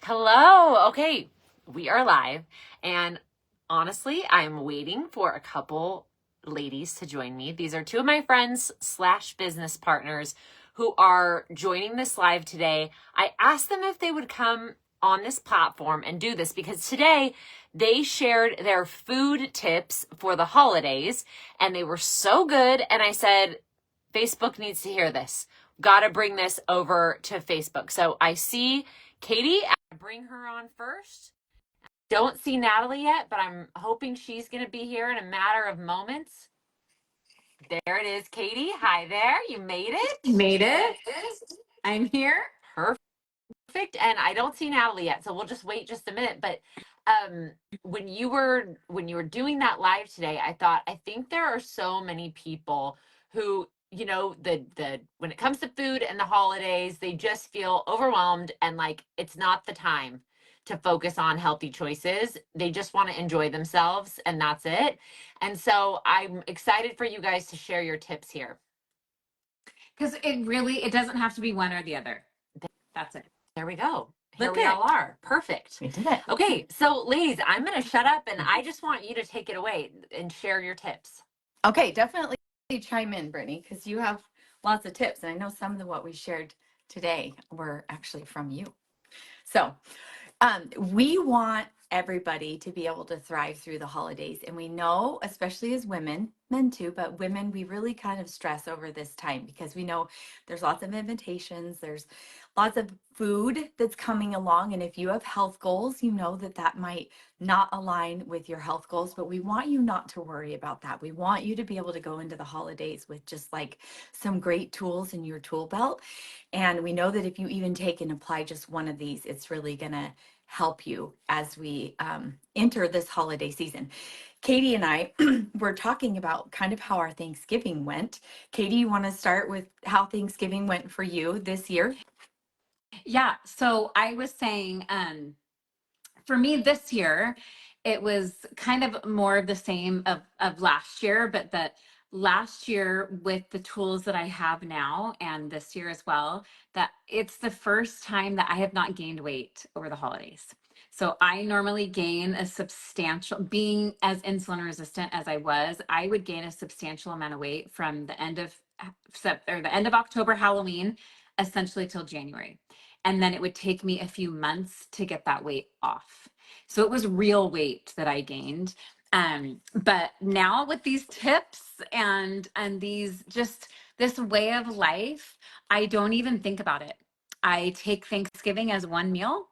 Hello. Okay, we are live. And honestly, I'm waiting for a couple ladies to join me. These are two of my friends slash business partners who are joining this live today. I asked them if they would come on this platform and do this because today they shared their food tips for the holidays and they were so good. And I said, Facebook needs to hear this. Got to bring this over to Facebook. So I see Katie, bring her on first. Don't see Natalie yet, but I'm hoping she's going to be here in a matter of moments. There it is, Katie. Hi there. You made it. Made it. I'm here. Perfect. And I don't see Natalie yet, so we'll just wait just a minute. But when you were doing that live today, I think there are so many people who the when it comes to food and the holidays, they just feel overwhelmed and like it's not the time to focus on healthy choices. They just want to enjoy themselves and that's it. And so I'm excited for you guys to share your tips here. Because it doesn't have to be one or the other. That's it. There we go. Here we all are. Perfect. We did it. Okay, so ladies, I'm going to shut up and I just want you to take it away and share your tips. Okay, definitely chime in, Brittany, because you have lots of tips. And I know some of what we shared today were actually from you. So we want everybody to be able to thrive through the holidays. And we know, especially as women, men too, but women, we really kind of stress over this time because we know there's lots of invitations, there's lots of food that's coming along. And if you have health goals, you know that that might not align with your health goals, but we want you not to worry about that. We want you to be able to go into the holidays with just like some great tools in your tool belt. And we know that if you even take and apply just one of these, it's really going to help you as we enter this holiday season. Katie and I were talking about kind of how our Thanksgiving went. Katie, you want to start with how Thanksgiving went for you this year? Yeah. So I was saying, for me this year, it was kind of more of the same of last year, but that last year with the tools that I have now and this year as well, that it's the first time that I have not gained weight over the holidays. So I normally gain a substantial, being as insulin resistant as I was, I would gain a substantial amount of weight from the end of October, Halloween, essentially till January. And then it would take me a few months to get that weight off. So it was real weight that I gained. But now with these tips and these just this way of life, I don't even think about it. I take Thanksgiving as one meal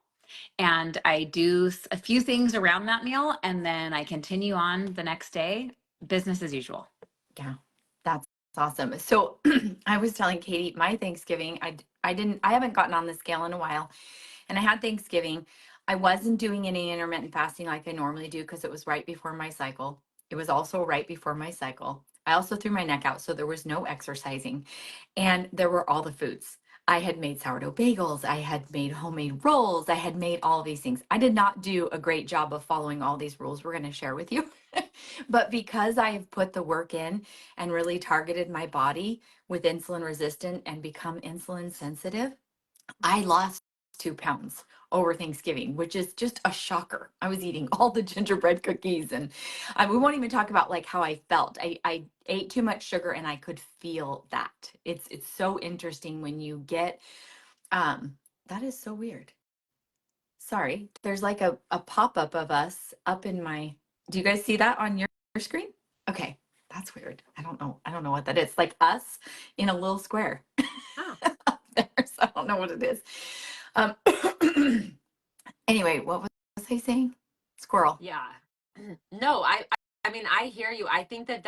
and I do a few things around that meal and then I continue on the next day, business as usual. Yeah, that's awesome. So I was telling Katie, my Thanksgiving, I haven't gotten on the scale in a while. And I had Thanksgiving. I wasn't doing any intermittent fasting like I normally do because it was right before my cycle. It was also right before my cycle. I also threw my neck out, so there was no exercising. And there were all the foods. I had made sourdough bagels. I had made homemade rolls. I had made all these things. I did not do a great job of following all these rules we're going to share with you. But because I have put the work in and really targeted my body with insulin resistant and become insulin sensitive, I lost 2 pounds over Thanksgiving, which is just a shocker. I was eating all the gingerbread cookies and we won't even talk about like how I felt. I ate too much sugar and I could feel that. It's so interesting when you get, that is so weird. Sorry, there's like a pop-up of us up in my, do you guys see that on your screen? Okay, that's weird. I don't know what that is. Like us in a little square. Oh. Up there, so I don't know what it is. Anyway, what was I saying? Squirrel. Yeah. No, I mean, I hear you. I think that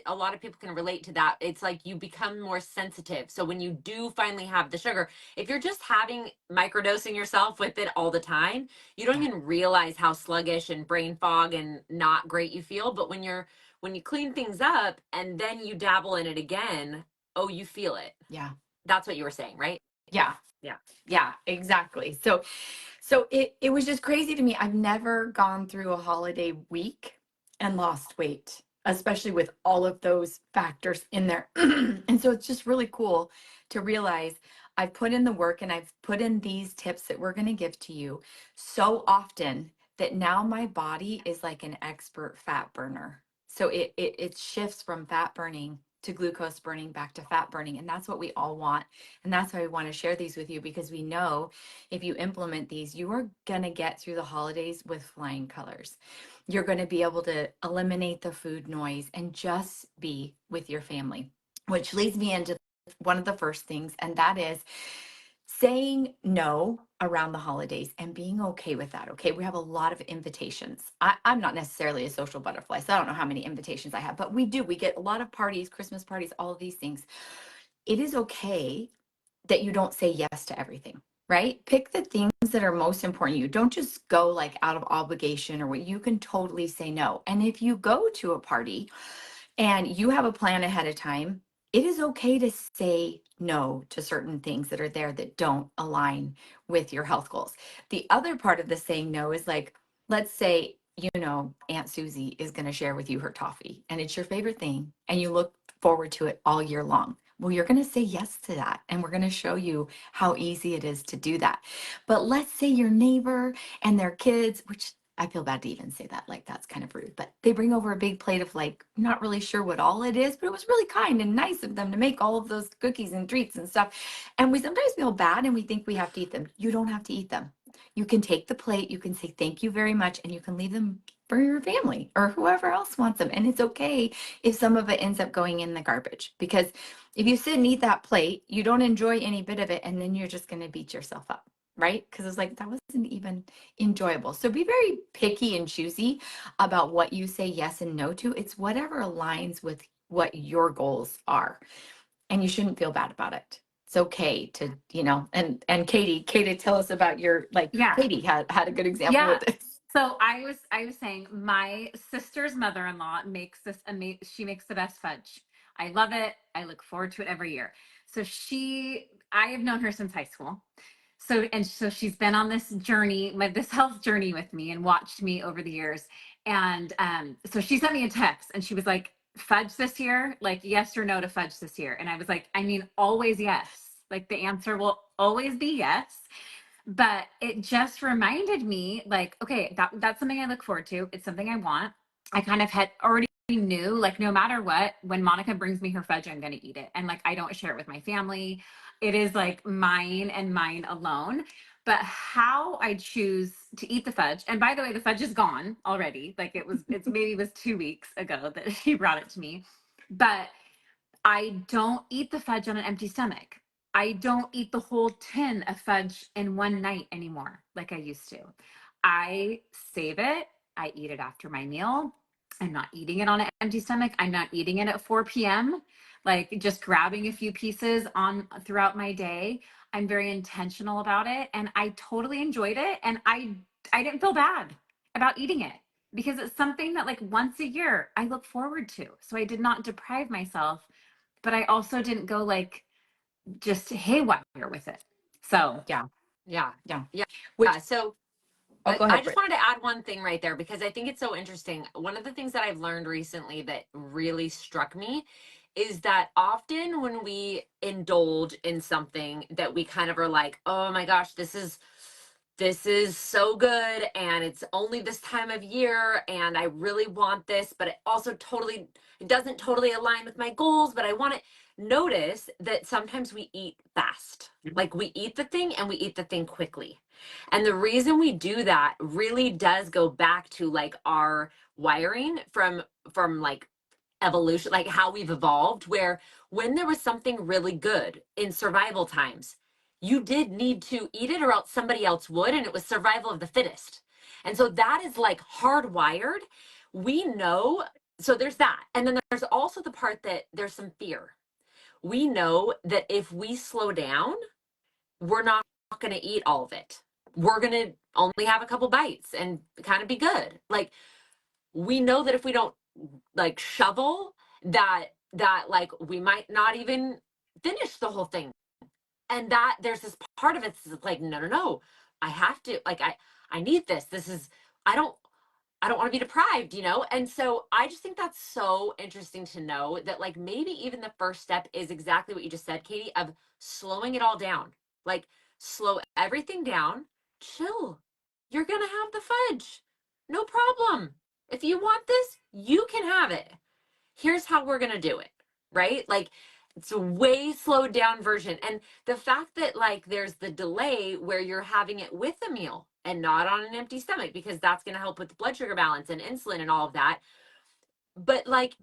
a lot of people can relate to that. It's like you become more sensitive. So when you do finally have the sugar, if you're just having microdosing yourself with it all the time, you don't even realize how sluggish and brain fog and not great you feel. But when you clean things up and then you dabble in it again, oh, you feel it. Yeah. That's what you were saying, right? Yeah. Yeah. Yeah, exactly. So it was just crazy to me. I've never gone through a holiday week and lost weight, especially with all of those factors in there. And so it's just really cool to realize I've put in the work and I've put in these tips that we're going to give to you so often that now my body is like an expert fat burner. So it shifts from fat burning to glucose burning back to fat burning. And that's what we all want. And that's why we want to share these with you, because we know if you implement these, you are going to get through the holidays with flying colors. You're going to be able to eliminate the food noise and just be with your family, which leads me into one of the first things, and that is saying no around the holidays and being okay with that. Okay. We have a lot of invitations. I'm not necessarily a social butterfly, so I don't know how many invitations I have, but we do. We get a lot of parties, Christmas parties, all of these things. It is okay that you don't say yes to everything, right? Pick the things that are most important to you. Don't just go like out of obligation or what. You can totally say no. And if you go to a party and you have a plan ahead of time, it is okay to say no to certain things that are there that don't align with your health goals. The other part of the saying no is like, let's say, Aunt Susie is going to share with you her toffee and it's your favorite thing and you look forward to it all year long. Well, you're going to say yes to that. And we're going to show you how easy it is to do that. But let's say your neighbor and their kids, which I feel bad to even say that, like that's kind of rude, but they bring over a big plate of like, not really sure what all it is, but it was really kind and nice of them to make all of those cookies and treats and stuff. And we sometimes feel bad and we think we have to eat them. You don't have to eat them. You can take the plate, you can say thank you very much, and you can leave them for your family or whoever else wants them. And it's okay if some of it ends up going in the garbage, because if you sit and eat that plate, you don't enjoy any bit of it, and then you're just going to beat yourself up, right? Because it's like, that wasn't even enjoyable. So be very picky and choosy about what you say yes and no to. It's whatever aligns with what your goals are. And you shouldn't feel bad about it. It's okay to, and Katie, tell us about your, like, Yeah. Katie had a good example Yeah. with this. So I was saying my sister's mother-in-law makes this amazing, she makes the best fudge. I love it. I look forward to it every year. So I have known her since high school. So she's been on this journey, this health journey with me and watched me over the years. And so she sent me a text and she was like, fudge this year, like yes or no to fudge this year. And I was like, I mean, always yes. Like the answer will always be yes. But it just reminded me, like, okay, that's something I look forward to. It's something I want. I kind of had already knew, like, no matter what, when Monica brings me her fudge, I'm going to eat it. And like, I don't share it with my family. It is like mine and mine alone. But how I choose to eat the fudge, and by the way, the fudge is gone already. Like it's maybe it was 2 weeks ago that she brought it to me. But I don't eat the fudge on an empty stomach. I don't eat the whole tin of fudge in one night anymore like I used to. I save it. I eat it after my meal. I'm not eating it on an empty stomach. I'm not eating it at 4 p.m. Like just grabbing a few pieces on throughout my day. I'm very intentional about it and I totally enjoyed it and I didn't feel bad about eating it because it's something that like once a year I look forward to. So I did not deprive myself, but I also didn't go like just haywire with it. So Yeah. Yeah. Yeah. Yeah. Which, So oh, go I ahead, just Britt. wanted to add one thing right there because I think it's so interesting. One of the things that I've learned recently that really struck me is that often when we indulge in something that we kind of are like, oh my gosh, this is so good and it's only this time of year and I really want this, but it doesn't totally align with my goals, but I want it. Notice that sometimes we eat fast. Like we eat the thing and we eat the thing quickly. And the reason we do that really does go back to like our wiring from like evolution, like how we've evolved, where when there was something really good in survival times, you did need to eat it or else somebody else would, and it was survival of the fittest. And so that is like hardwired. We know, so there's that. And then there's also the part that there's some fear. We know that if we slow down, we're not going to eat all of it. We're going to only have a couple bites and kind of be good. Like we know that if we don't like shovel that like we might not even finish the whole thing. And that there's this part of it that's like, no, I have to, like, I need this. I don't I don't want to be deprived, you know? And so I just think that's so interesting to know that, like, maybe even the first step is exactly what you just said, Katie, of slowing it all down. Like, slow everything down, chill. You're going to have the fudge. No problem. If you want this, you can have it. Here's how we're going to do it, right? Like, it's a way slowed down version. And the fact that, like, there's the delay where you're having it with a meal and not on an empty stomach, because that's going to help with the blood sugar balance and insulin and all of that. But, like,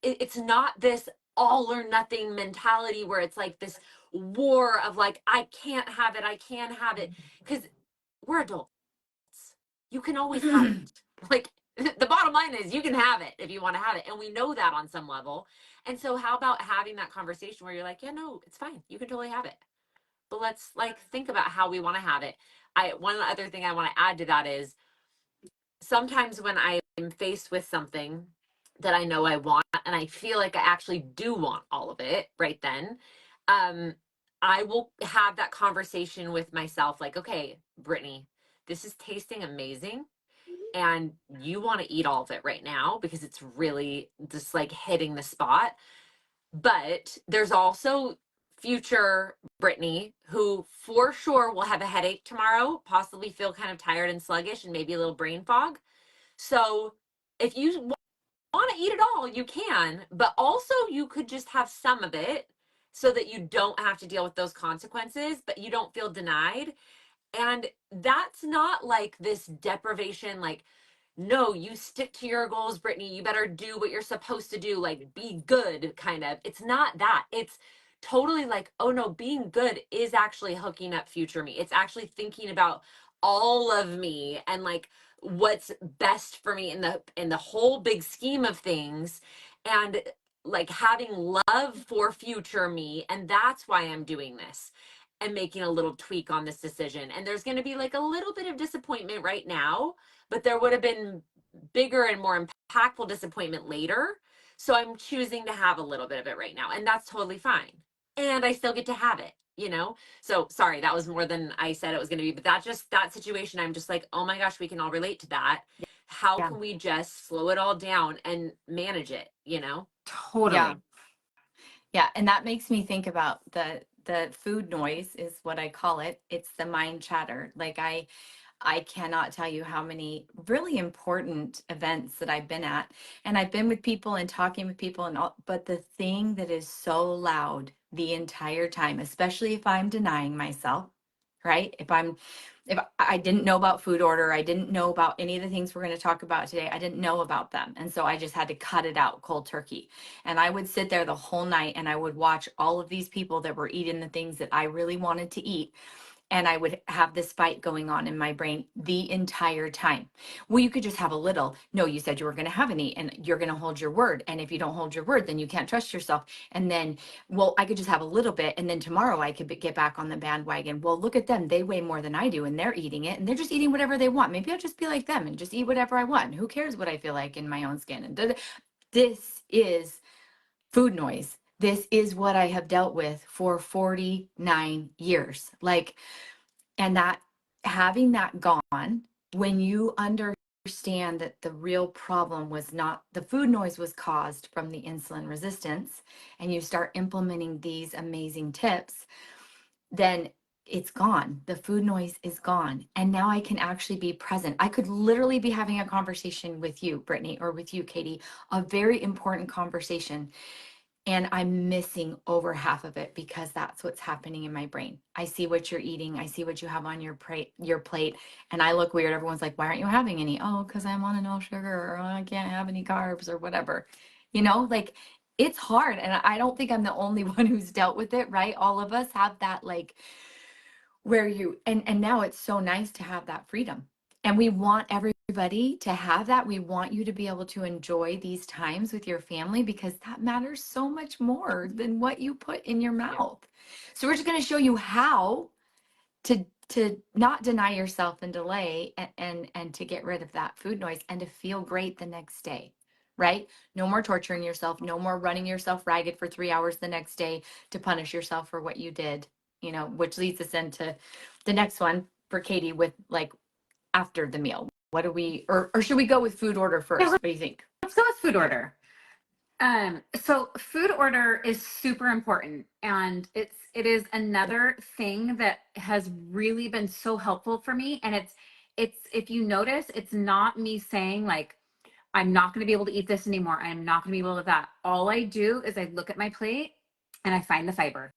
it's not this all or nothing mentality where it's like this war of, like, I can't have it, I can have it, because we're adults. You can always have it. Like, the bottom line is you can have it if you want to have it. And we know that on some level. And so how about having that conversation where you're like, yeah, no, it's fine. You can totally have it. But let's, like, think about how we want to have it. One other thing I want to add to that is sometimes when I'm faced with something that I know I want and I feel like I actually do want all of it right then, I will have that conversation with myself like, okay, Brittany, this is tasting amazing and you want to eat all of it right now because it's really just like hitting the spot. But there's also future Brittany who for sure will have a headache tomorrow, possibly feel kind of tired and sluggish and maybe a little brain fog. So if you want to eat it all, you can, but also you could just have some of it so that you don't have to deal with those consequences, but you don't feel denied. And that's not like this deprivation, like, no, you stick to your goals, Brittany. You better do what you're supposed to do, like be good, kind of. It's not that. It's totally like, oh no, being good is actually hooking up future me. It's actually thinking about all of me and like what's best for me in the whole big scheme of things, and like having love for future me. And that's why I'm doing this and making a little tweak on this decision. And there's going to be like a little bit of disappointment right now, but there would have been bigger and more impactful disappointment later. So I'm choosing to have a little bit of it right now, and that's totally fine. And I still get to have it, you know? So sorry, that was more than I said it was going to be, but that situation, I'm just like, oh my gosh, we can all relate to that. How Yeah. can we just slow it all down and manage it, you know? Totally. Yeah. Yeah, and that makes me think about the food noise is what I call it. It's the mind chatter. Like I cannot tell you how many really important events that I've been at, and I've been with people and talking with people and all, but the thing that is so loud the entire time, especially if I'm denying myself, right? If I didn't know about food order, I didn't know about any of the things we're going to talk about today. I didn't know about them. And so I just had to cut it out cold turkey. And I would sit there the whole night and I would watch all of these people that were eating the things that I really wanted to eat, and I would have this fight going on in my brain the entire time. Well, you could just have a little. No, you said you were going to have any, and you're going to hold your word. And if you don't hold your word, then you can't trust yourself. And then, well, I could just have a little bit, and then tomorrow I could get back on the bandwagon. Well, look at them. They weigh more than I do, and they're eating it, and they're just eating whatever they want. Maybe I'll just be like them and just eat whatever I want. Who cares what I feel like in my own skin? And this is food noise. This is what I have dealt with for 49 years. Like, and that having that gone, when you understand that the real problem was not the food noise was caused from the insulin resistance, and you start implementing these amazing tips, then it's gone. The food noise is gone. And now I can actually be present. I could literally be having a conversation with you, Brittany, or with you, Katie, a very important conversation, and I'm missing over half of it because that's what's happening in my brain. I see what you're eating. I see what you have on your plate, and I look weird. Everyone's like, "Why aren't you having any?" "Oh, because I'm on a no sugar, or I can't have any carbs, or whatever." Like it's hard, and I don't think I'm the only one who's dealt with it. Right? All of us have that, like where you and now it's so nice to have that freedom, and we want everybody to have that. We want you to be able to enjoy these times with your family because that matters so much more than what you put in your mouth. So we're just going to show you how to not deny yourself and delay, and to get rid of that food noise and to feel great the next day. Right? No more torturing yourself, no more running yourself ragged for 3 hours the next day to punish yourself for what you did, which leads us into the next one for Katie with like after the meal. What do we, or should we go with food order first? Yeah, What do you think? let's go with food order. So food order is super important, and it is another thing that has really been so helpful for me. And it's if you notice, it's not me saying like I'm not going to be able to eat this anymore. I'm not going to be able to that. All I do is I look at my plate and I find the fiber.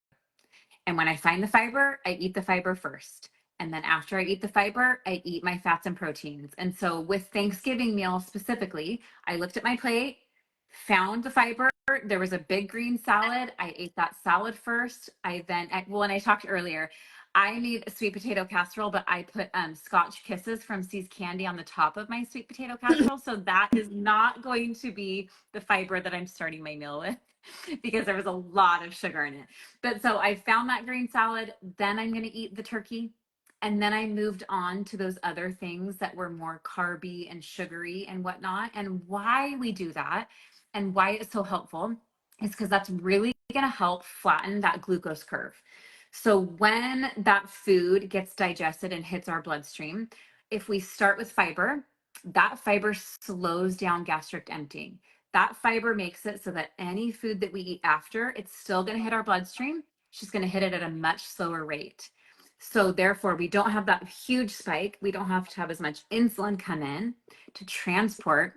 And when I find the fiber, I eat the fiber first. And then after I eat the fiber, I eat my fats and proteins. And so with Thanksgiving meal specifically, I looked at my plate, found the fiber. There was a big green salad. I ate that salad first. When I talked earlier, I made a sweet potato casserole, but I put Scotch Kisses from See's Candy on the top of my sweet potato casserole. So that is not going to be the fiber that I'm starting my meal with because there was a lot of sugar in it. But so I found that green salad, then I'm going to eat the turkey. And then I moved on to those other things that were more carby and sugary and whatnot. And why we do that and why it's so helpful is because that's really going to help flatten that glucose curve. So when that food gets digested and hits our bloodstream, if we start with fiber, that fiber slows down gastric emptying. That fiber makes it so that any food that we eat after, it's still going to hit our bloodstream. It's just going to hit it at a much slower rate. So therefore, we don't have that huge spike. We don't have to have as much insulin come in to transport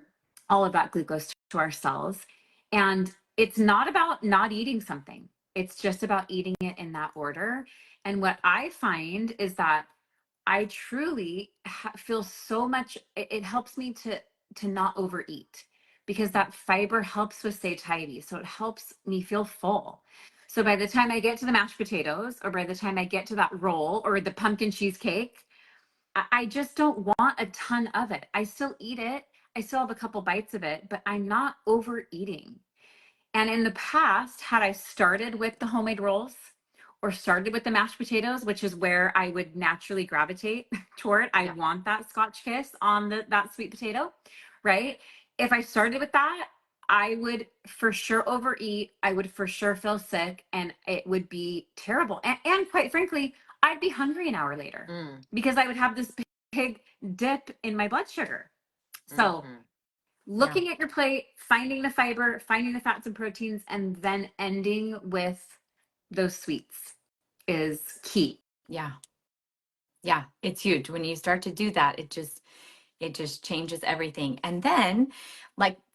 all of that glucose to our cells. And it's not about not eating something. It's just about eating it in that order. And what I find is that I truly feel so much, it helps me to not overeat because that fiber helps with satiety. So it helps me feel full. So by the time I get to the mashed potatoes or by the time I get to that roll or the pumpkin cheesecake, I just don't want a ton of it. I still eat it. I still have a couple bites of it, but I'm not overeating. And in the past, had I started with the homemade rolls or started with the mashed potatoes, which is where I would naturally gravitate toward, I want that Scotch kiss on that sweet potato, right? If I started with that, I would for sure overeat. I would for sure feel sick and it would be terrible. And quite frankly, I'd be hungry an hour later because I would have this big dip in my blood sugar. So looking at your plate, finding the fiber, finding the fats and proteins, and then ending with those sweets is key. Yeah. Yeah, it's huge. When you start to do that, it just changes everything. And then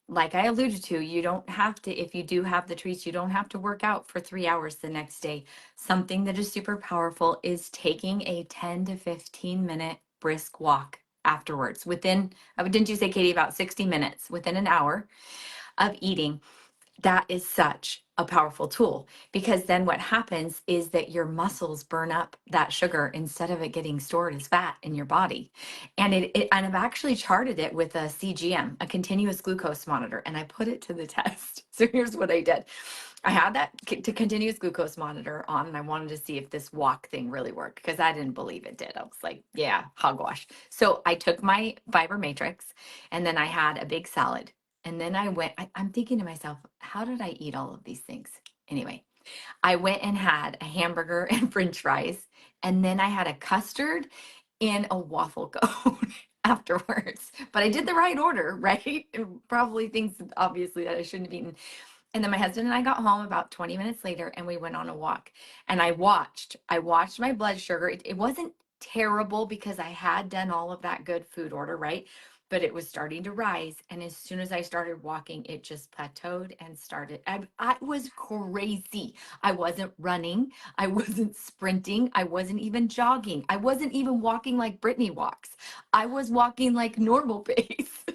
like I alluded to, you don't have to, if you do have the treats, you don't have to work out for 3 hours the next day. Something that is super powerful is taking a 10 to 15 minute brisk walk afterwards. Didn't you say, Katie, about 60 minutes within an hour of eating? That is such a powerful tool because then what happens is that your muscles burn up that sugar instead of it getting stored as fat in your body. And and I've actually charted it with a CGM, a continuous glucose monitor, and I put it to the test. So here's what I did. I had that continuous glucose monitor on and I wanted to see if this walk thing really worked because I didn't believe it did. I was like, yeah, hogwash. So I took my fiber matrix and then I had a big salad. And then I'm thinking to myself, how did I eat all of these things? Anyway, I went and had a hamburger and french fries. And then I had a custard in a waffle cone afterwards. But I did the right order, right? And probably things, obviously, that I shouldn't have eaten. And then my husband and I got home about 20 minutes later and we went on a walk. And I watched my blood sugar. It wasn't terrible because I had done all of that good food order, right? But it was starting to rise. And as soon as I started walking, it just plateaued and started. I was crazy. I wasn't running. I wasn't sprinting. I wasn't even jogging. I wasn't even walking like Brittany walks. I was walking like normal pace.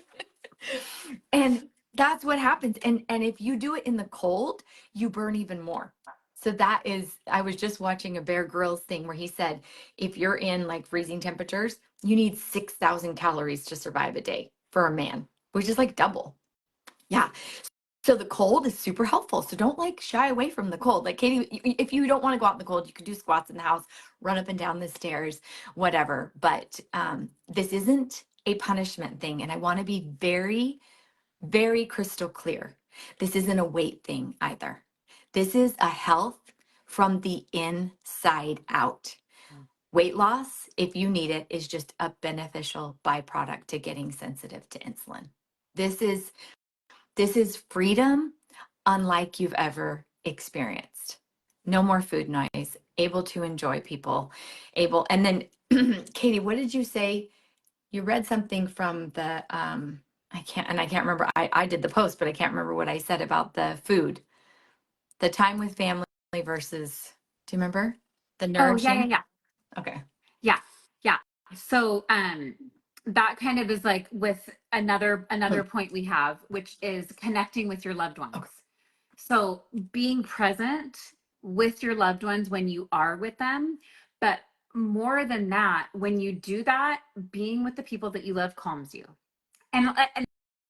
And that's what happens. And if you do it in the cold, you burn even more. So I was just watching a Bear Grylls thing where he said, if you're in like freezing temperatures, you need 6,000 calories to survive a day for a man, which is like double. Yeah. So the cold is super helpful. So don't like shy away from the cold. Like Katie, if you don't want to go out in the cold, you could do squats in the house, run up and down the stairs, whatever. But this isn't a punishment thing. And I want to be very, very crystal clear. This isn't a weight thing either. This is a health from the inside out. Weight loss if you need it, is just a beneficial byproduct to getting sensitive to insulin. This is freedom unlike you've ever experienced. No more food noise, able to enjoy people, and then Katie, what did you say? You read something from the I can't remember. I did the post, but I can't remember what I said about the food. The time with family versus, do you remember? The Oh, yeah, yeah, nourishing? yeah. Okay. Yeah, yeah. So that kind of is like with another point we have, which is connecting with your loved ones. Okay. So being present with your loved ones when you are with them, but more than that, when you do that, being with the people that you love calms you. And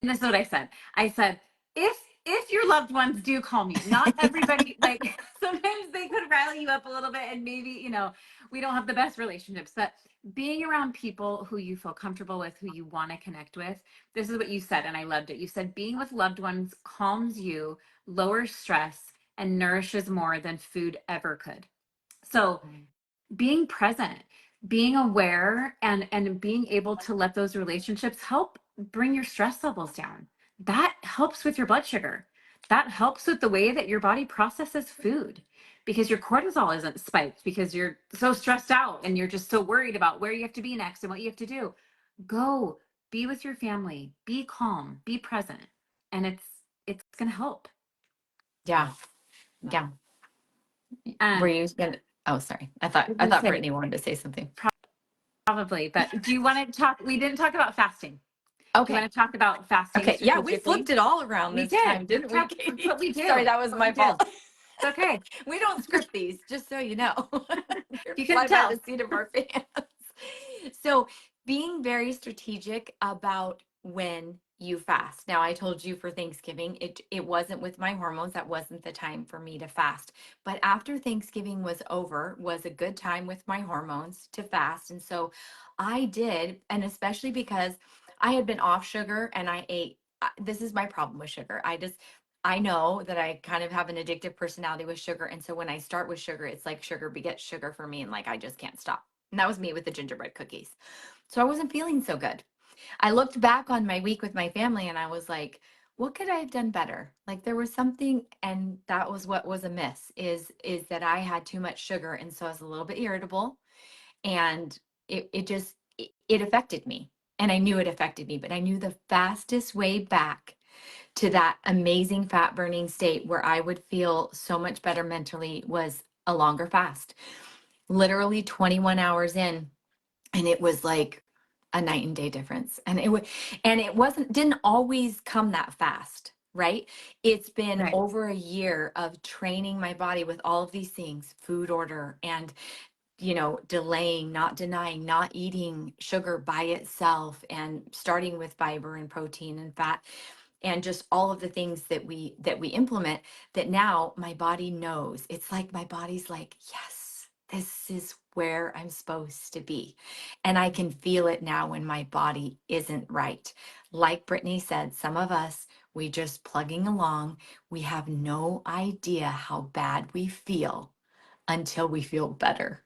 this is what I said. I said, if your loved ones do calm you, not everybody, like sometimes they could rally you up a little bit and maybe, we don't have the best relationships, but being around people who you feel comfortable with, who you want to connect with, this is what you said, and I loved it. You said being with loved ones calms you, lowers stress, and nourishes more than food ever could. So being present, being aware, and being able to let those relationships help bring your stress levels down. That helps with your blood sugar. That helps with the way that your body processes food, because your cortisol isn't spiked because you're so stressed out and you're just so worried about where you have to be next and what you have to do. Go be with your family, be calm, be present, and it's going to help. Yeah. Yeah. Were you gonna? Oh, sorry. I thought Brittany wanted to say something. Probably, but do you want to talk? We didn't talk about fasting. Do you Okay. want to talk about fasting? Okay. Yeah, we strategically? flipped it all around We this did. time, didn't we, That's Katie? what we do. Sorry, that was That's what my we do. fault. It's okay. We don't script these, just so you know. You're You can fly by tell. the seat of our pants. So, being very strategic about when you fast. Now, I told you for Thanksgiving, it wasn't with my hormones. That wasn't the time for me to fast. But after Thanksgiving was over, was a good time with my hormones to fast. And so I did, and especially because I had been off sugar and I ate. This is my problem with sugar. I know that I kind of have an addictive personality with sugar. And so when I start with sugar, it's like sugar begets sugar for me. And like, I just can't stop. And that was me with the gingerbread cookies. So I wasn't feeling so good. I looked back on my week with my family and I was like, what could I have done better? Like there was something, and that was what was amiss is that I had too much sugar. And so I was a little bit irritable, and it affected me. And I knew it affected me, but I knew the fastest way back to that amazing fat burning state where I would feel so much better mentally was a longer fast. Literally 21 hours in, and it was like a night and day difference. And it wasn't didn't always come that fast, right? It's been Right. over a year of training my body with all of these things, food order, and delaying, not denying, not eating sugar by itself, and starting with fiber and protein and fat, and just all of the things that we implement, that now my body knows. It's like my body's like, yes, this is where I'm supposed to be. And I can feel it now when my body isn't right. Like Brittany said, some of us, we just plugging along, we have no idea how bad we feel until we feel better.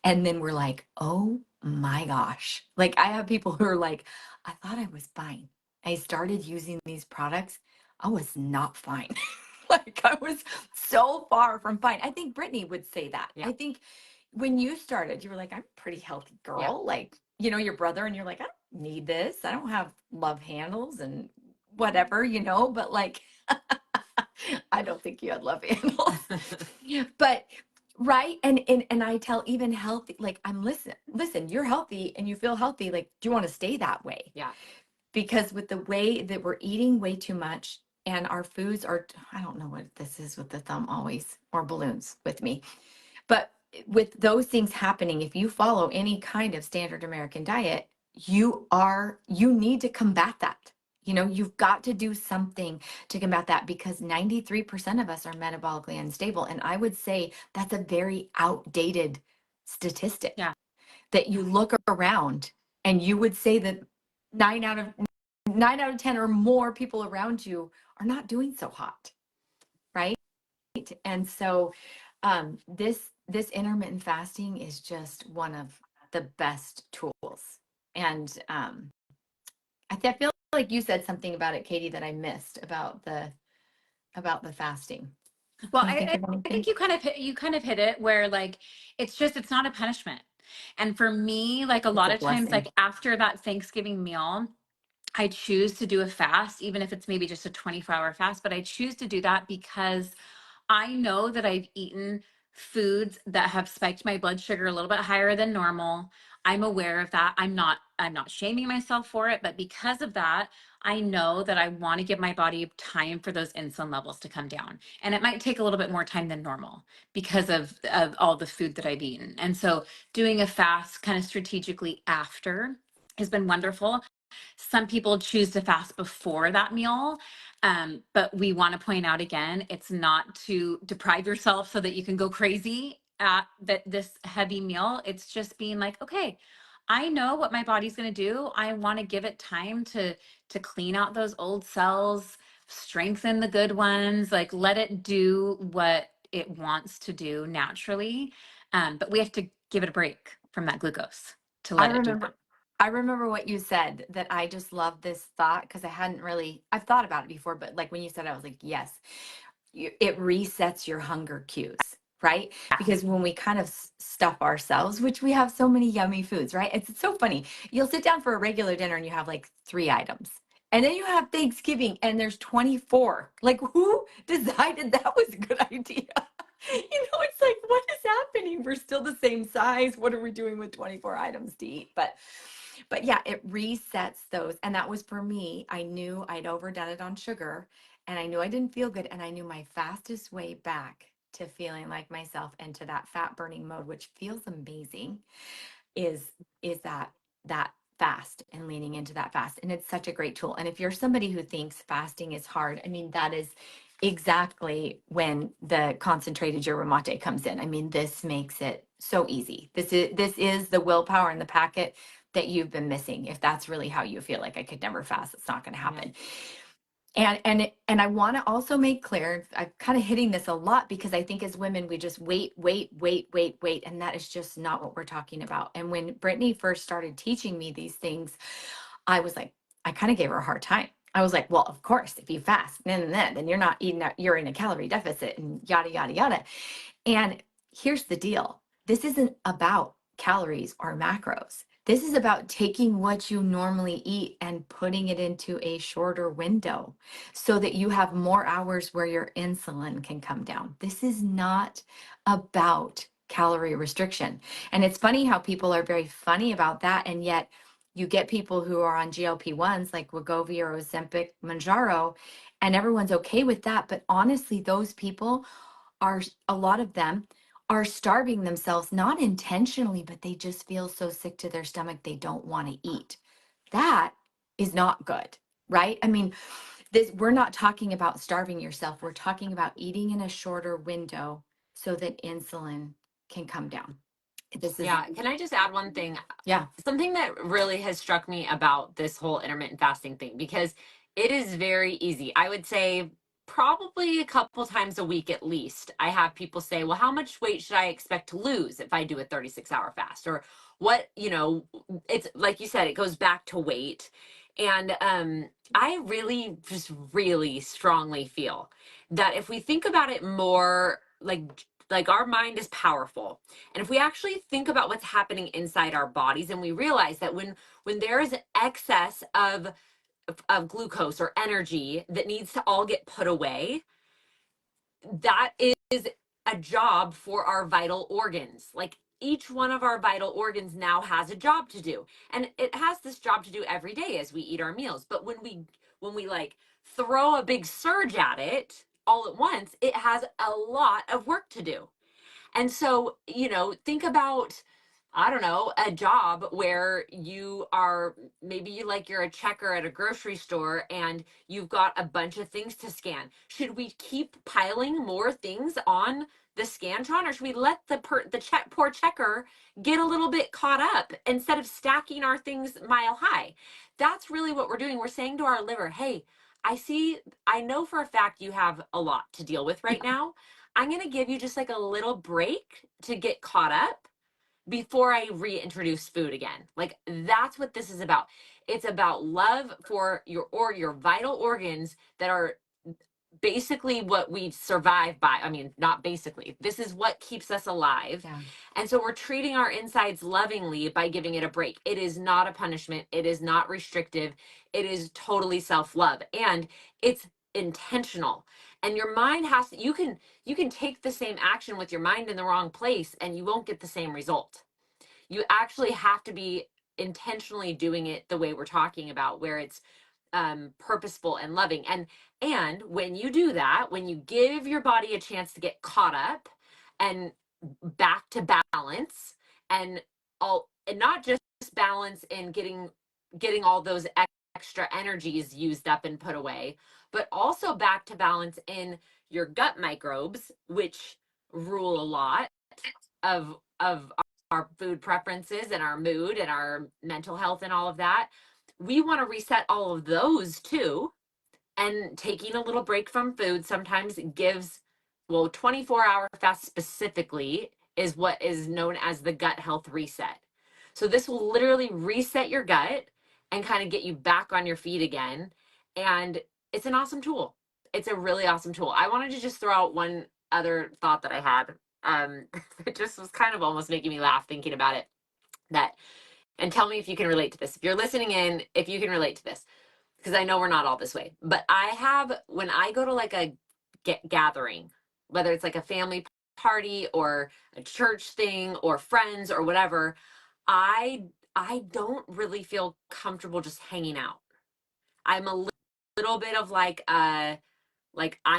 And then we're like, oh my gosh. Like I have people who are like, I thought I was fine. I started using these products. I was not fine. Like I was so far from fine. I think Brittany would say that. Yeah. I think when you started, you were like, I'm a pretty healthy girl. Like, your brother, and you're like, I don't need this. I don't have love handles and whatever, but like, I don't think you had love handles. But right. And I tell even healthy, like listen, you're healthy and you feel healthy. Like, do you want to stay that way? Yeah. Because with the way that we're eating way too much, and our foods are, I don't know what this is with the thumb always, or balloons with me. But with those things happening, if you follow any kind of standard American diet, you need to combat that. You've got to do something to combat that, because 93% of us are metabolically unstable. And I would say that's a very outdated statistic. Yeah. That you look around and you would say that 9 out of 10 or more people around you are not doing so hot. Right. And so this intermittent fasting is just one of the best tools. And I feel like you said something about it, Katie, that I missed about the fasting. Well, Can you think of I anything? think you kind of hit it where like it's not a punishment. And for me, like a It's lot a of times, like blessing. after that Thanksgiving meal, I choose to do a fast, even if it's maybe just a 24-hour fast, but I choose to do that because I know that I've eaten foods that have spiked my blood sugar a little bit higher than normal. I'm aware of that. I'm not shaming myself for it, but because of that, I know that I want to give my body time for those insulin levels to come down. And it might take a little bit more time than normal because of all the food that I've eaten. And so doing a fast kind of strategically after has been wonderful. Some people choose to fast before that meal. But we want to point out again, it's not to deprive yourself so that you can go crazy at this heavy meal. It's just being like, okay, I know what my body's going to do. I want to give it time to clean out those old cells, strengthen the good ones, like let it do what it wants to do naturally. But we have to give it a break from that glucose to I let it do that. remember I remember what you said, that I just love this thought, because I've thought about it before, but like when you said it, I was like, yes, it resets your hunger cues, right? Because when we kind of stuff ourselves, which we have so many yummy foods, right? It's so funny. You'll sit down for a regular dinner and you have like 3 items. And then you have Thanksgiving and there's 24. Like, who decided that was a good idea? It's like, what is happening? We're still the same size. What are we doing with 24 items to eat? But yeah, it resets those. And that was for me. I knew I'd overdone it on sugar, and I knew I didn't feel good. And I knew my fastest way back to feeling like myself and to that fat burning mode, which feels amazing, is that fast and leaning into that fast. And it's such a great tool. And if you're somebody who thinks fasting is hard, I mean, that is exactly when the concentrated yerba mate comes in. I mean, this makes it so easy. This is the willpower in the packet that you've been missing. If that's really how you feel like I could never fast, it's not going to happen. And I want to also make clear, I'm kind of hitting this a lot because I think as women, we just wait. And that is just not what we're talking about. And when Brittany first started teaching me these things, I was like, I kind of gave her a hard time. I was like, well, of course, if you fast, then you're not eating that, you're in a calorie deficit and yada, yada, yada. And here's the deal. This isn't about calories or macros. This is about taking what you normally eat and putting it into a shorter window so that you have more hours where your insulin can come down. This is not about calorie restriction. And it's funny how people are very funny about that. And yet you get people who are on GLP-1s like Wegovy or Ozempic, Manjaro, and everyone's okay with that. But honestly, those people are, a lot of them are starving themselves, not intentionally, but they just feel so sick to their stomach they don't want to eat. That is not good, right? I mean, we're not talking about starving yourself. We're talking about eating in a shorter window so that insulin can come down. This is, Yeah. Can I just add one thing? yeah. Something that really has struck me about this whole intermittent fasting thing, because it is very easy. I would say probably a couple times a week at least. I have people say, well, how much weight should I expect to lose if I do a 36-hour fast? Or what, it's like you said, it goes back to weight. And I really just really strongly feel that if we think about it more like our mind is powerful, and if we actually think about what's happening inside our bodies, and we realize that when there is excess of glucose or energy that needs to all get put away, that is a job for our vital organs. Like each one of our vital organs now has a job to do, and it has this job to do every day as we eat our meals. But when we like throw a big surge at it all at once, it has a lot of work to do. And so, think about, I don't know, a job where you are, maybe you're a checker at a grocery store and you've got a bunch of things to scan. Should we keep piling more things on the Scantron, or should we let the poor checker get a little bit caught up instead of stacking our things mile high? That's really what we're doing. We're saying to our liver, hey, I know for a fact you have a lot to deal with right now. I'm going to give you just like a little break to get caught up, before I reintroduce food again. Like that's what this is about. It's about love for your vital organs that are basically what we survive by. I mean, not basically. This is what keeps us alive. Yeah. And so we're treating our insides lovingly by giving it a break. It is not a punishment. It is not restrictive. It is totally self-love. And it's intentional. And your mind has to, you can take the same action with your mind in the wrong place and you won't get the same result. You actually have to be intentionally doing it the way we're talking about, where it's purposeful and loving. And when you do that, when you give your body a chance to get caught up and back to balance, and all, and not just balance in getting all those extra energies used up and put away, but also back to balance in your gut microbes, which rule a lot of our food preferences and our mood and our mental health and all of that. We want to reset all of those too. And taking a little break from food sometimes gives, well, 24-hour fast specifically is what is known as the gut health reset. So this will literally reset your gut and kind of get you back on your feet again. And it's an awesome tool. It's a really awesome tool. I wanted to just throw out one other thought that I had. It just was kind of almost making me laugh thinking about it. That, and tell me if you can relate to this. If you're listening in, if you can relate to this, because I know we're not all this way. But I have, when I go to like a gathering, whether it's like a family party or a church thing or friends or whatever, I don't really feel comfortable just hanging out. I'm a little bit of like I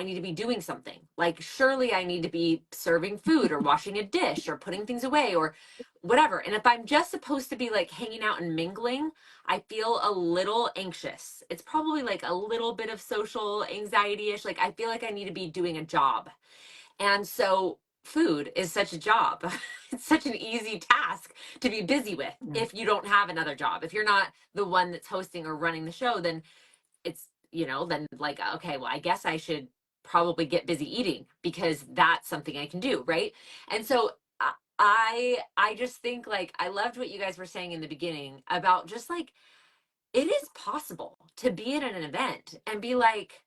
need to be doing something. Like surely I need to be serving food or washing a dish or putting things away or whatever. And if I'm just supposed to be like hanging out and mingling, I feel a little anxious. It's probably like a little bit of social anxiety-ish. Like I feel like I need to be doing a job. And so food is such a job. It's such an easy task to be busy with if you don't have another job. If you're not the one that's hosting or running the show, then it's, then like, okay, well, I guess I should probably get busy eating because that's something I can do, right? And so I just think like I loved what you guys were saying in the beginning about just like it is possible to be at an event and be like,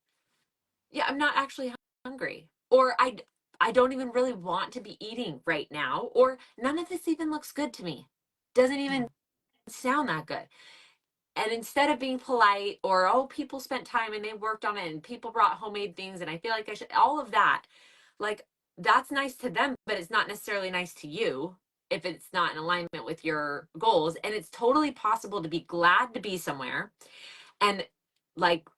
yeah, I'm not actually hungry, or I don't even really want to be eating right now, or none of this even looks good to me. Doesn't even sound that good. And instead of being polite or, oh, people spent time and they worked on it and people brought homemade things and I feel like I should, all of that, like that's nice to them, but it's not necessarily nice to you if it's not in alignment with your goals. And it's totally possible to be glad to be somewhere and like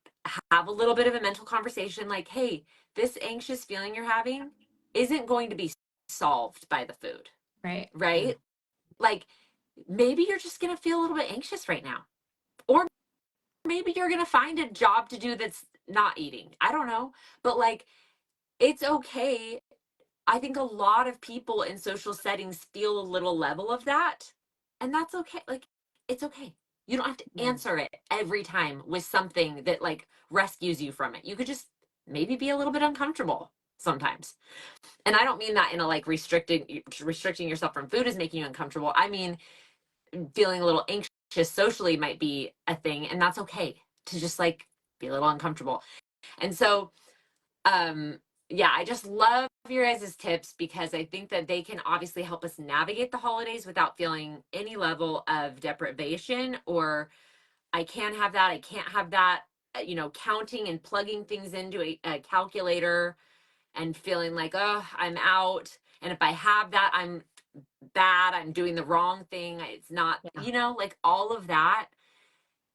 have a little bit of a mental conversation like, hey, this anxious feeling you're having isn't going to be solved by the food. Right. Right? Like maybe you're just going to feel a little bit anxious right now. Or maybe you're going to find a job to do that's not eating. I don't know. But like, it's okay. I think a lot of people in social settings feel a little level of that. And that's okay. Like, it's okay. You don't have to answer it every time with something that like rescues you from it. You could just maybe be a little bit uncomfortable sometimes. And I don't mean that in a like restricting yourself from food is making you uncomfortable. I mean, feeling a little anxious socially might be a thing, and that's okay to just like be a little uncomfortable. And so yeah, I just love your guys' tips because I think that they can obviously help us navigate the holidays without feeling any level of deprivation or I can have that, I can't have that, counting and plugging things into a calculator and feeling like, oh, I'm out, and if I have that, I'm bad, I'm doing the wrong thing, it's not, like all of that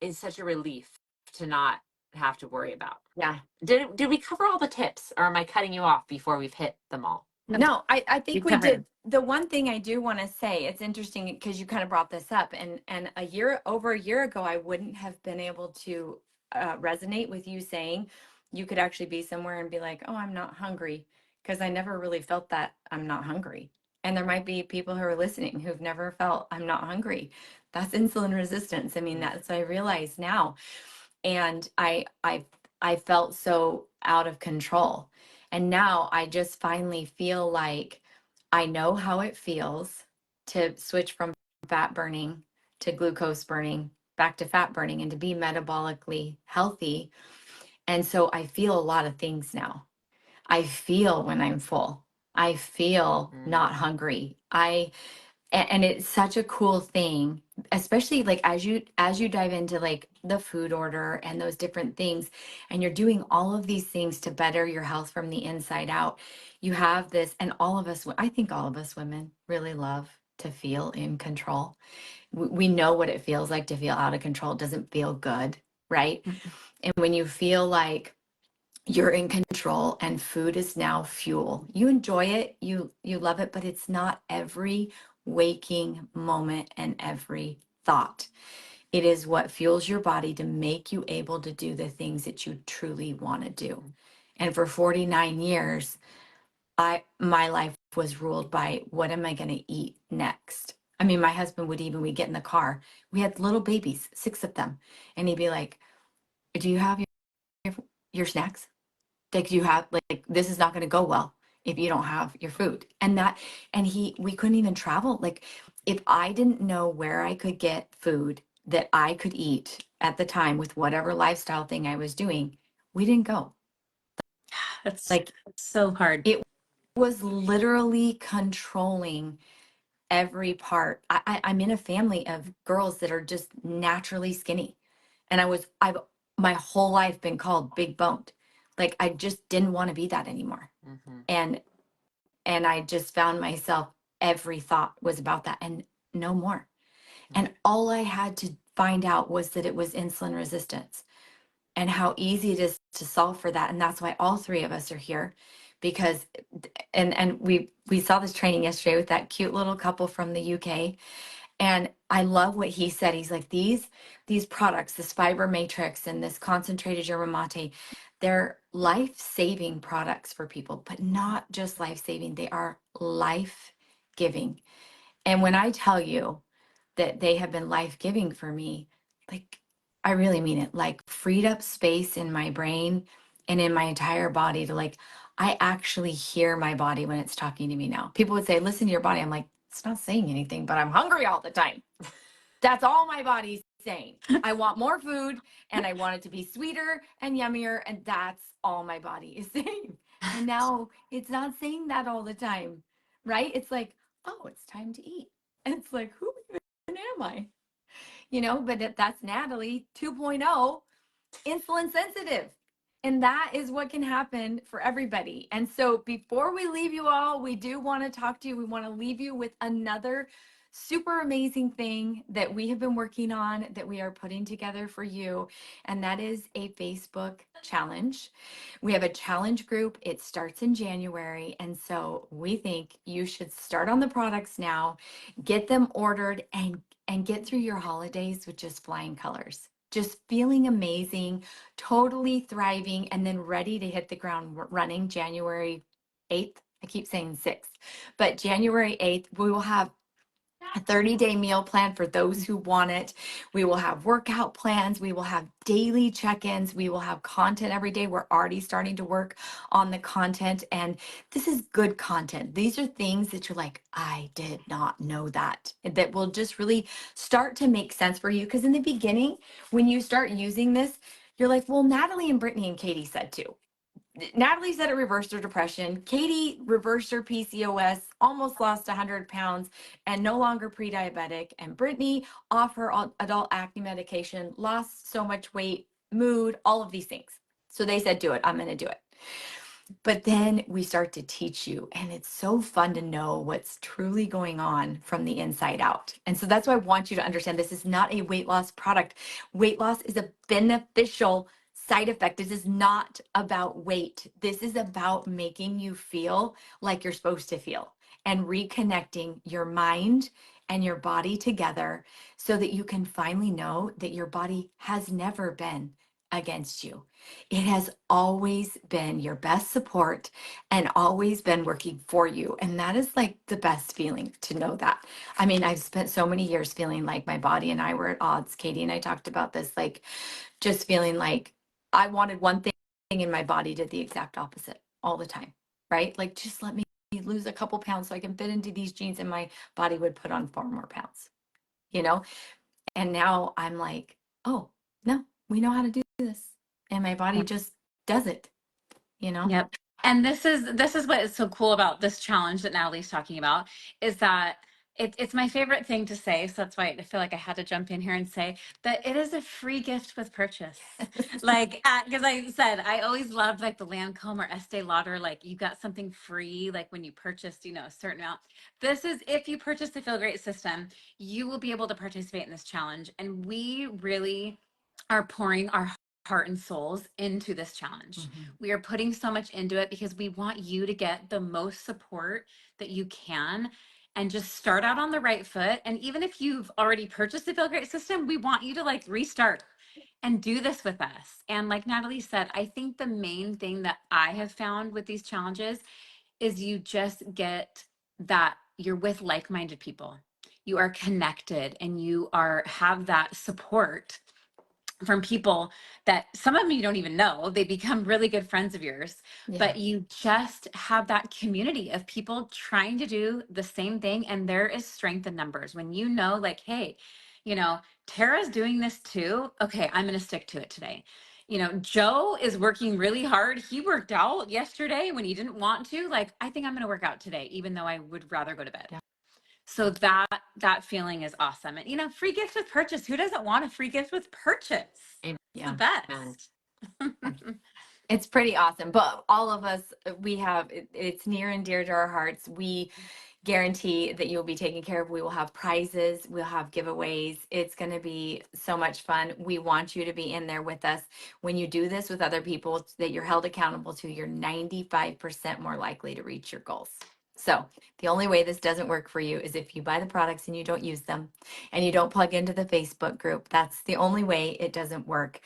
is such a relief to not have to worry about. Yeah. Did we cover all the tips, or am I cutting you off before we've hit them all? No, I think we covered. did. The one thing I do want to say, it's interesting because you kind of brought this up, and over a year ago, I wouldn't have been able to resonate with you saying you could actually be somewhere and be like, oh, I'm not hungry, because I never really felt that I'm not hungry. And there might be people who are listening who've never felt I'm not hungry. That's insulin resistance. I mean, that's what I realize now. And I felt so out of control. And now I just finally feel like I know how it feels. to switch from fat burning to glucose burning back to fat burning and to be metabolically healthy. And so I feel a lot of things now. I feel when I'm full. I feel not hungry. And it's such a cool thing, especially like as you dive into like the food order and those different things, and you're doing all of these things to better your health from the inside out. You have this, and all of us, I think all of us women really love to feel in control. We know what it feels like to feel out of control. It doesn't feel good, right? And when you feel like you're in control and food is now fuel, you enjoy it, you love it, but it's not every waking moment and every thought. It is what fuels your body to make you able to do the things that you truly want to do. And for 49 years, my life was ruled by what am I going to eat next? I mean, my husband would even, we get in the car, we had little babies, 6 of them, and he'd be like, do you have your snacks? Like, you have, like, this is not going to go well if you don't have your food. We couldn't even travel. Like, if I didn't know where I could get food that I could eat at the time with whatever lifestyle thing I was doing, we didn't go. That's Like, so hard. it was literally controlling every part. I'm in a family of girls that are just naturally skinny. And I've my whole life been called big boned. Like, I just didn't want to be that anymore. And I just found myself, every thought was about that and no more. And all I had to find out was that it was insulin resistance and how easy it is to solve for that. And that's why all 3 of us are here, because and we saw this training yesterday with that cute little couple from the UK. And I love what he said. He's like, these products, this fiber matrix and this concentrated yerba mate, they're life-saving products for people, but not just life-saving, they are life-giving. And when I tell you that they have been life-giving for me, like, I really mean it, like, freed up space in my brain and in my entire body to, like, I actually hear my body when it's talking to me now. People would say, listen to your body. I'm like, it's not saying anything, but I'm hungry all the time. That's all my body's saying. I want more food and I want it to be sweeter and yummier. And that's all my body is saying. And now it's not saying that all the time, right? It's like, oh, it's time to eat. And it's like, who even am I? But that's Natalie 2.0, insulin sensitive. And that is what can happen for everybody. And so before we leave you all, we do want to talk to you. We want to leave you with another super amazing thing that we have been working on, that we are putting together for you. And that is a Facebook challenge. We have a challenge group. It starts in January. And so we think you should start on the products now, get them ordered, and get through your holidays with just flying colors, just feeling amazing, totally thriving, and then ready to hit the ground running January 8th. I keep saying 6th, but January 8th, we will have a 30-day meal plan for those who want it. We will have workout plans. We will have daily check-ins. We will have content every day. We're already starting to work on the content, and this is good content. These are things that you're like, I did not know that will just really start to make sense for you. Because in the beginning, when you start using this, you're like, well, Natalie and Brittany and Katie said too. Natalie said it reversed her depression. Katie reversed her PCOS, almost lost 100 pounds, and no longer pre-diabetic. And Brittany, off her adult acne medication, lost so much weight, mood, all of these things. So they said, do it. I'm going to do it. But then we start to teach you, and it's so fun to know what's truly going on from the inside out. And so that's why I want you to understand, this is not a weight loss product. Weight loss is a beneficial side effect. This is not about weight. This is about making you feel like you're supposed to feel and reconnecting your mind and your body together so that you can finally know that your body has never been against you. It has always been your best support and always been working for you. And that is like the best feeling, to know that. I mean, I've spent so many years feeling like my body and I were at odds. Katie and I talked about this, like, just feeling like I wanted one thing and my body did the exact opposite all the time, right? Like, just let me lose a couple pounds so I can fit into these jeans, and my body would put on far more pounds, you know? And now I'm like, oh, no, we know how to do this. And my body just does it, you know? Yep. And this is what is so cool about this challenge that Natalie's talking about, is that it's my favorite thing to say. So that's why I feel like I had to jump in here and say that it is a free gift with purchase. Like, because I said, I always loved like the Lancome or Estee Lauder, like you got something free, like when you purchased, a certain amount. This is, if you purchase the Feel Great system, you will be able to participate in this challenge. And we really are pouring our heart and souls into this challenge. We are putting so much into it because we want you to get the most support that you can and just start out on the right foot. And even if you've already purchased the Feel Great system, we want you to like restart and do this with us. And like Natalie said, I think the main thing that I have found with these challenges is you just get that you're with like-minded people. You are connected and you have that support from people that some of them you don't even know. They become really good friends of yours, but you just have that community of people trying to do the same thing. And there is strength in numbers when you know, like, hey, Tara's doing this too. Okay, I'm going to stick to it today. Joe is working really hard. He worked out yesterday when he didn't want to. Like, I think I'm going to work out today, even though I would rather go to bed. So that feeling is awesome. And free gift with purchase. Who doesn't want a free gift with purchase? It's the best. It's pretty awesome. But all of us, it's near and dear to our hearts. We guarantee that you'll be taken care of. We will have prizes. We'll have giveaways. It's going to be so much fun. We want you to be in there with us. When you do this with other people that you're held accountable to, you're 95% more likely to reach your goals. So the only way this doesn't work for you is if you buy the products and you don't use them and you don't plug into the Facebook group. That's the only way it doesn't work.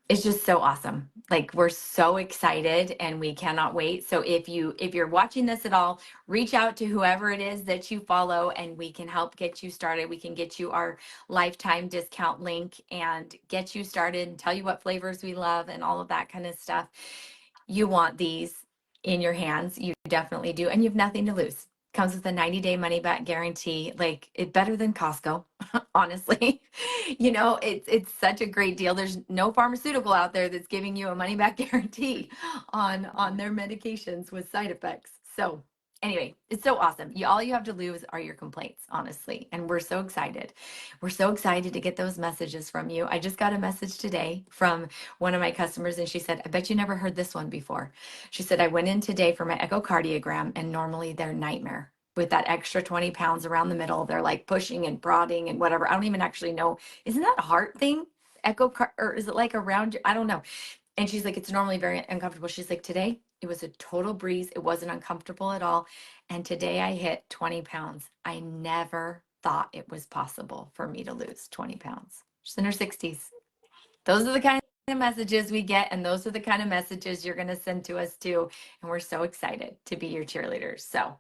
It's just so awesome. Like, we're so excited and we cannot wait. So if you're watching this at all, reach out to whoever it is that you follow and we can help get you started. We can get you our lifetime discount link and get you started and tell you what flavors we love and all of that kind of stuff. You want these in your hands. You definitely do. And you have nothing to lose. Comes with a 90-day money back guarantee. Like, it's better than Costco, honestly. It's such a great deal. There's no pharmaceutical out there that's giving you a money back guarantee on their medications with side effects. So anyway, it's so awesome. All you have to lose are your complaints, honestly. And we're so excited. We're so excited to get those messages from you. I just got a message today from one of my customers, and she said, I bet you never heard this one before. She said, I went in today for my echocardiogram, and normally they're nightmare. With that extra 20 pounds around the middle, they're like pushing and prodding and whatever. I don't even actually know. Isn't that a heart thing? Or is it like around I don't know. And she's like, it's normally very uncomfortable. She's like, today it was a total breeze. It wasn't uncomfortable at all. And today I hit 20 pounds. I never thought it was possible for me to lose 20 pounds. She's in her 60s. Those are the kind of messages we get, and those are the kind of messages you're going to send to us too. And we're so excited to be your cheerleaders. So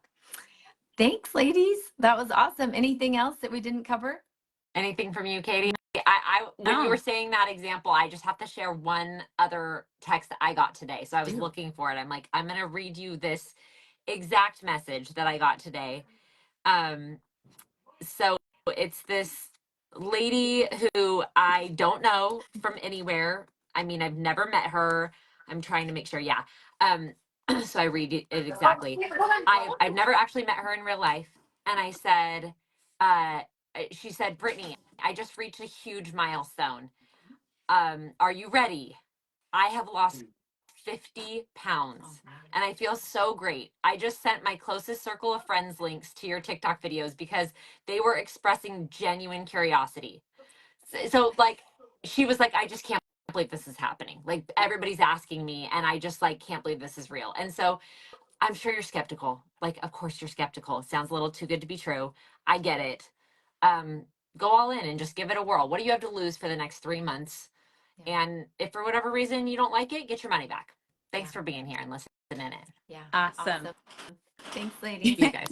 thanks, ladies. That was awesome. Anything else that we didn't cover? Anything from you, Katie? When you were saying that example, I just have to share one other text that I got today. So I was looking for it. I'm like, I'm going to read you this exact message that I got today. So it's this lady who I don't know from anywhere. I mean, I've never met her. I'm trying to make sure. Yeah. So I read it exactly. I've never actually met her in real life. And I said, she said, Brittany, I just reached a huge milestone. Are you ready? I have lost 50 pounds and I feel so great. I just sent my closest circle of friends links to your TikTok videos because they were expressing genuine curiosity. So like, she was like, I just can't believe this is happening. Like, everybody's asking me and I just like can't believe this is real. And so I'm sure you're skeptical. Like, of course you're skeptical. It sounds a little too good to be true. I get it. Go all in and just give it a whirl. What do you have to lose for the next 3 months? And if for whatever reason you don't like it, get your money back. Thanks for being here and listening in. Yeah. Awesome. Thanks, ladies. You guys.